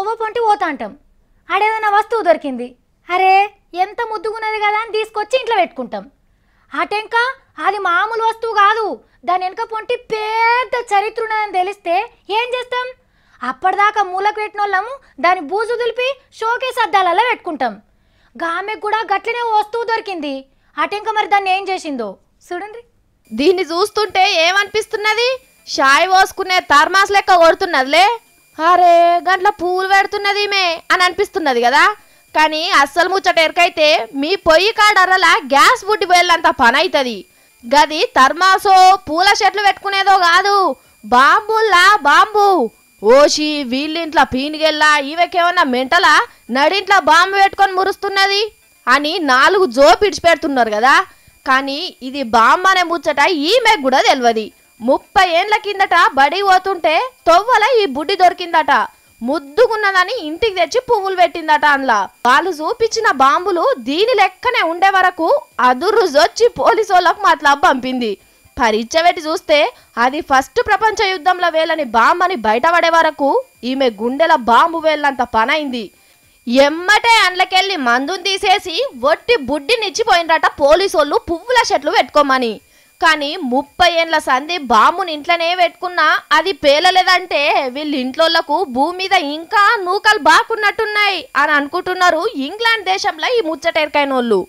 తొవ్వ పొంటి పోతా అంటాం. ఆడేదైనా వస్తువు దొరికింది, అరే ఎంత ముద్దుగున్నది కదా అని తీసుకొచ్చి ఇంట్లో పెట్టుకుంటాం. అటెంక అది మామూలు వస్తువు కాదు, దాని వెనక పొంటి పెద్ద చరిత్ర ఉన్నదని తెలిస్తే ఏం చేస్తాం? అప్పటిదాకా మూలకు పెట్టిన వాళ్ళము దాని బూజు దులిపి షోకేస్ అద్దాలలో పెట్టుకుంటాం. గామెకు కూడా గట్లనే వస్తువు దొరికింది. అటెంక మరి దాన్ని ఏం చేసిందో చూడండి. దీన్ని చూస్తుంటే ఏమనిపిస్తున్నది? షాయి పోసుకునే థర్మాస్ లెక్క కొడుతున్నదిలే. అరే గంట్ల పూలు పెడుతున్నది మే అని అనిపిస్తున్నది కదా. కానీ అస్సలు ముచ్చట ఎరకైతే మీ పొయ్యి కాడరలా గ్యాస్ బుడ్డి పోయేంత పని అవుతుంది. గది థర్మాసో పూల చెట్లు పెట్టుకునేదో కాదు, బాంబుల్లా బాంబు. ఓషి వీళ్ళింట్లో పీనిగెల్లా ఈవకేమన్నా మెంటలా నడింట్లో బాంబు పెట్టుకొని మురుస్తున్నది అని 4 జోపు ఇడిచిపెడుతున్నారు కదా. కానీ ఇది బాంబు అనే ముచ్చట ఈమె కూడా తెలియదు. 30 ఏండ్ల కిందట బడి పోతుంటే తొవ్వల ఈ బుడ్డి దొరికిందట. ముద్దుగున్నదని ఇంటికి తెచ్చి పువ్వులు పెట్టిందట. అందులో వాళ్ళు చూపించిన బాంబులు దీని లెక్కనే ఉండే వరకు అదురుజొచ్చి పోలీసోళ్ళకు మతలబ్ పంపింది. పరీక్ష పెట్టి చూస్తే అది ఫస్ట్ ప్రపంచ యుద్ధంలో వేలని బాంబు అని బయటపడే వరకు ఈమె గుండెల బాంబు వేలంత పనైంది. ఎమ్మటే అండ్లకెళ్ళి మందుని తీసేసి ఒట్టి బుడ్డినిచ్చిపోయినరట పోలీసోళ్ళు పువ్వుల చెట్లు పెట్టుకోమని. కానీ 30 ఏండ్ల సంధి బాంబుని ఇంట్లోనే పెట్టుకున్నా అది పేలలేదంటే వీళ్ళ ఇంట్లోళ్లకు భూమి మీద ఇంకా నూకలు బాకున్నట్టున్నాయి అని అనుకుంటున్నారు ఇంగ్లాండ్ దేశంలో ఈ ముచ్చటెరకైనోళ్ళు.